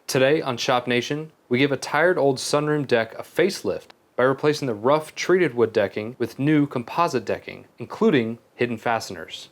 Today on Shop Nation, we give a tired old sunroom deck a facelift by replacing the rough treated wood decking with new composite decking, including hidden fasteners.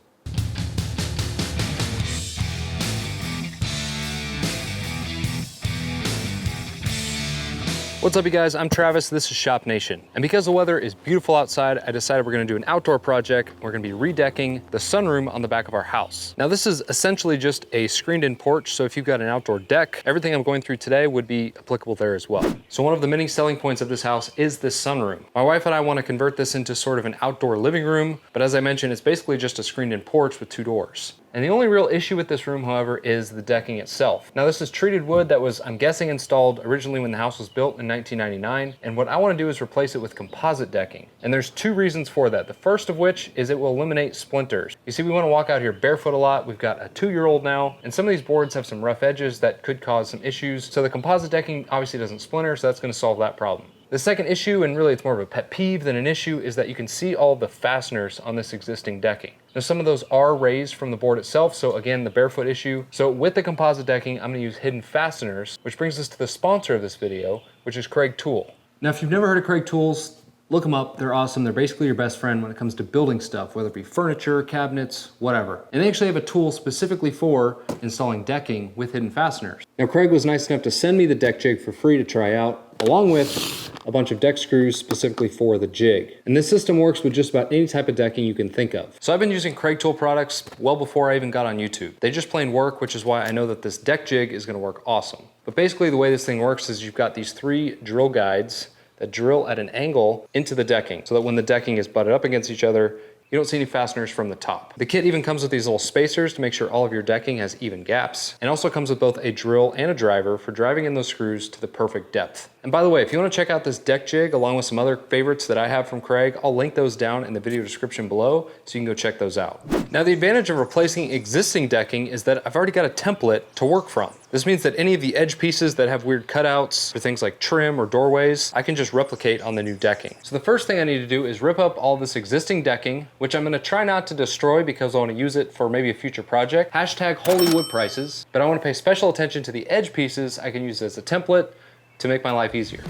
What's up you guys, I'm Travis, this is Shop Nation. And because the weather is beautiful outside, I decided we're gonna do an outdoor project. We're gonna be redecking the sunroom on the back of our house. Now this is essentially just a screened in porch, so if you've got an outdoor deck, everything I'm going through today would be applicable there as well. So one of the many selling points of this house is this sunroom. My wife and I wanna convert this into sort of an outdoor living room, but as I mentioned, it's basically just a screened in porch with two doors. And the only real issue with this room, however, is the decking itself. Now this is treated wood that was, I'm guessing, installed originally when the house was built in 1999. And what I want to do is replace it with composite decking. And there's two reasons for that. The first of which is it will eliminate splinters. You see, we want to walk out here barefoot a lot. We've got a 2-year-old now, and some of these boards have some rough edges that could cause some issues. So the composite decking obviously doesn't splinter, so that's going to solve that problem. The second issue, and really it's more of a pet peeve than an issue, is that you can see all the fasteners on this existing decking. Now some of those are raised from the board itself, so again, the barefoot issue. So with the composite decking, I'm gonna use hidden fasteners, which brings us to the sponsor of this video, which is Craig Tool. Now if you've never heard of Craig Tools, look them up, they're awesome. They're basically your best friend when it comes to building stuff, whether it be furniture, cabinets, whatever. And they actually have a tool specifically for installing decking with hidden fasteners. Now Craig was nice enough to send me the deck jig for free to try out, along with a bunch of deck screws specifically for the jig. And this system works with just about any type of decking you can think of. So I've been using Craig Tool products well before I even got on YouTube. They just plain work, which is why I know that this deck jig is gonna work awesome. But basically the way this thing works is you've got these 3 drill guides that drill at an angle into the decking so that when the decking is butted up against each other, you don't see any fasteners from the top. The kit even comes with these little spacers to make sure all of your decking has even gaps, and also comes with both a drill and a driver for driving in those screws to the perfect depth. And by the way, if you want to check out this deck jig along with some other favorites that I have from Craig, I'll link those down in the video description below so you can go check those out. Now the advantage of replacing existing decking is that I've already got a template to work from. This means that any of the edge pieces that have weird cutouts for things like trim or doorways, I can just replicate on the new decking. So the first thing I need to do is rip up all this existing decking, which I'm gonna try not to destroy because I wanna use it for maybe a future project. Hashtag holy wood prices, but I wanna pay special attention to the edge pieces I can use as a template to make my life easier.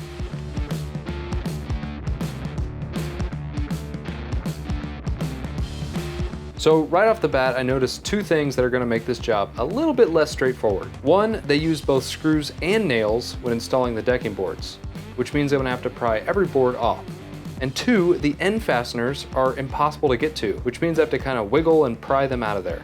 So right off the bat, I noticed 2 things that are gonna make this job a little bit less straightforward. One, they use both screws and nails when installing the decking boards, which means I'm gonna have to pry every board off. And 2, the end fasteners are impossible to get to, which means I have to kind of wiggle and pry them out of there.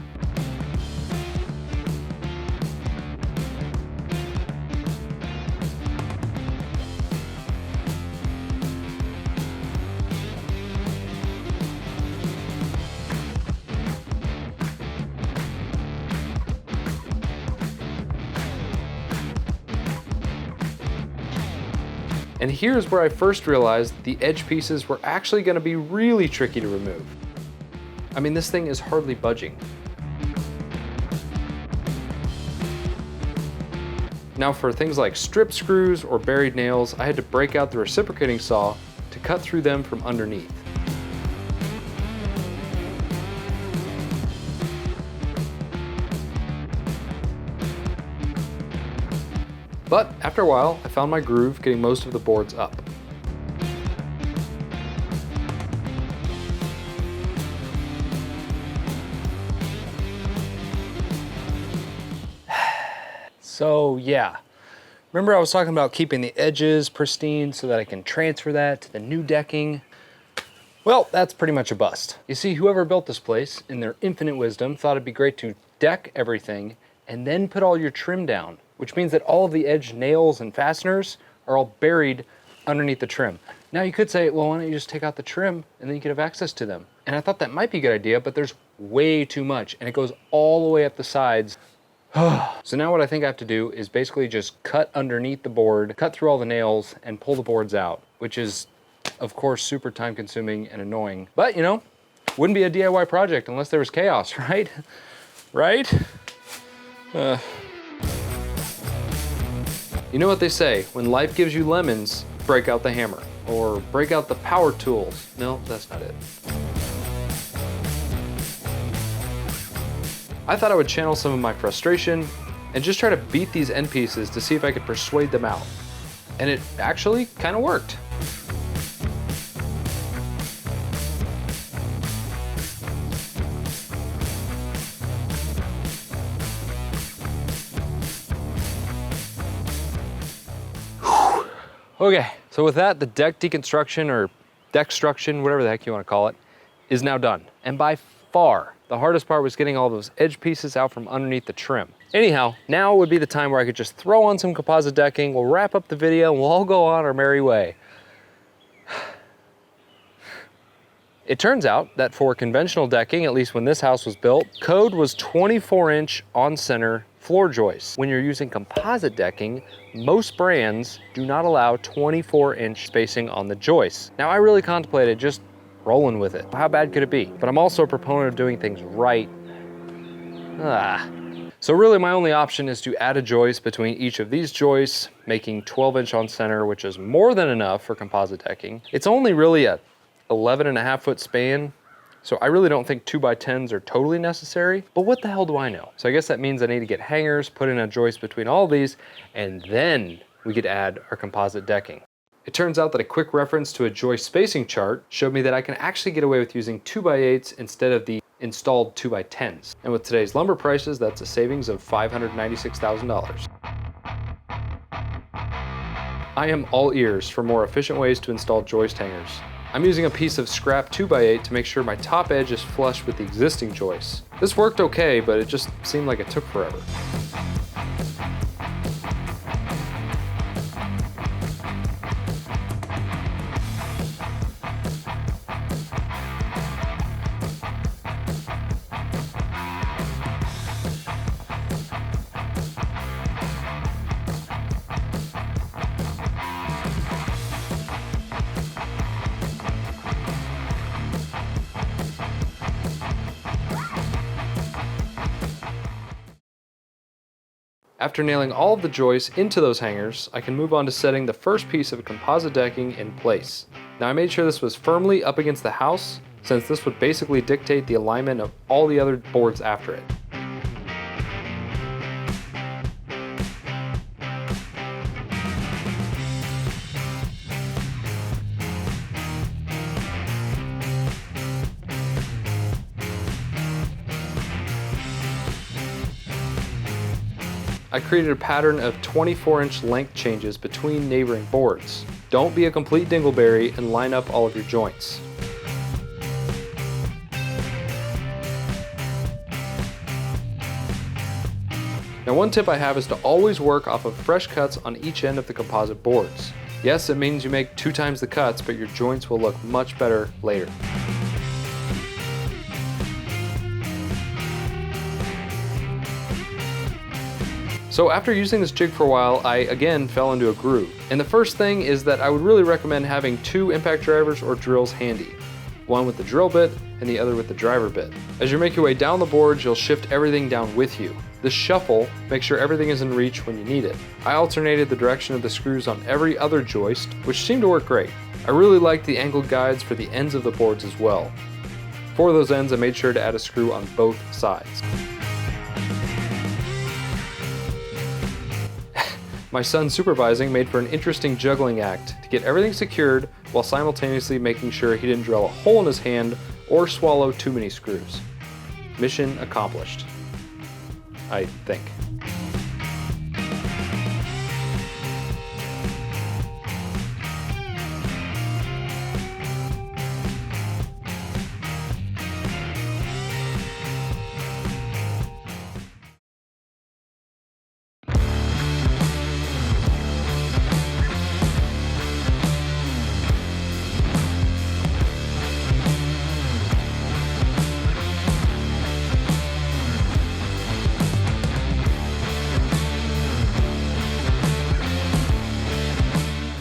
And here's where I first realized the edge pieces were actually gonna be really tricky to remove. I mean, this thing is hardly budging. Now for things like strip screws or buried nails, I had to break out the reciprocating saw to cut through them from underneath. But after a while, I found my groove getting most of the boards up. So yeah, remember I was talking about keeping the edges pristine so that I can transfer that to the new decking? Well, that's pretty much a bust. You see, whoever built this place, in their infinite wisdom, thought it'd be great to deck everything and then put all your trim down, which means that all of the edge nails and fasteners are all buried underneath the trim. Now you could say, well, why don't you just take out the trim and then you could have access to them? And I thought that might be a good idea, but there's way too much and it goes all the way up the sides. So now what I think I have to do is basically just cut underneath the board, cut through all the nails and pull the boards out, which is of course super time consuming and annoying. But you know, wouldn't be a DIY project unless there was chaos, right? Right? You know what they say, when life gives you lemons, break out the hammer. Or break out the power tools. No, that's not it. I thought I would channel some of my frustration and just try to beat these end pieces to see if I could persuade them out. And it actually kind of worked. Okay, so with that, the deck deconstruction or deckstruction, whatever the heck you want to call it, is now done. And by far, the hardest part was getting all those edge pieces out from underneath the trim. Anyhow, now would be the time where I could just throw on some composite decking, we'll wrap up the video, and we'll all go on our merry way. It turns out that for conventional decking, at least when this house was built, code was 24-inch on-center floor joists. When you're using composite decking, most brands do not allow 24-inch spacing on the joists. Now, I really contemplated just rolling with it. How bad could it be? But I'm also a proponent of doing things right. So really my only option is to add a joist between each of these joists, making 12-inch on center, which is more than enough for composite decking. It's only really a 11.5-foot span, so I really don't think 2x10s are totally necessary, but what the hell do I know? So I guess that means I need to get hangers, put in a joist between all these, and then we could add our composite decking. It turns out that a quick reference to a joist spacing chart showed me that I can actually get away with using 2x8s instead of the installed 2x10s. And with today's lumber prices, that's a savings of $596,000. I am all ears for more efficient ways to install joist hangers. I'm using a piece of scrap 2x8 to make sure my top edge is flush with the existing joists. This worked okay, but it just seemed like it took forever. After nailing all of the joists into those hangers, I can move on to setting the first piece of composite decking in place. Now I made sure this was firmly up against the house, since this would basically dictate the alignment of all the other boards after it. I created a pattern of 24-inch length changes between neighboring boards. Don't be a complete dingleberry and line up all of your joints. Now, one tip I have is to always work off of fresh cuts on each end of the composite boards. Yes, it means you make 2 times the cuts, but your joints will look much better later. So after using this jig for a while, I again fell into a groove. And the first thing is that I would really recommend having 2 impact drivers or drills handy. One with the drill bit and the other with the driver bit. As you make your way down the boards, you'll shift everything down with you. This shuffle makes sure everything is in reach when you need it. I alternated the direction of the screws on every other joist, which seemed to work great. I really liked the angled guides for the ends of the boards as well. For those ends, I made sure to add a screw on both sides. My son supervising made for an interesting juggling act to get everything secured while simultaneously making sure he didn't drill a hole in his hand or swallow too many screws. Mission accomplished, I think.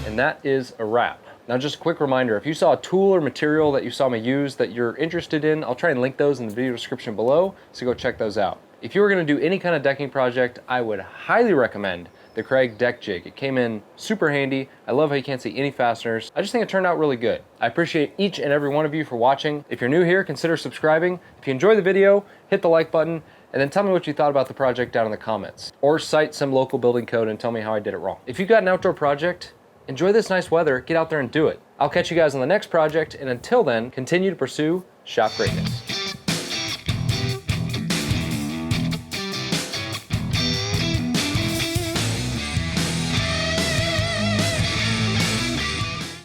And that is a wrap. Now just a quick reminder, if you saw a tool or material that you saw me use that you're interested in, I'll try and link those in the video description below, so go check those out. If you were gonna do any kind of decking project, I would highly recommend the Craig deck jig. It came in super handy. I love how you can't see any fasteners. I just think it turned out really good. I appreciate each and every one of you for watching. If you're new here, consider subscribing. If you enjoyed the video, hit the like button. and then tell me what you thought about the project down in the comments. Or cite some local building code and tell me how I did it wrong. If you've got an outdoor project, enjoy this nice weather, get out there and do it. I'll catch you guys on the next project, and until then, continue to pursue shop greatness.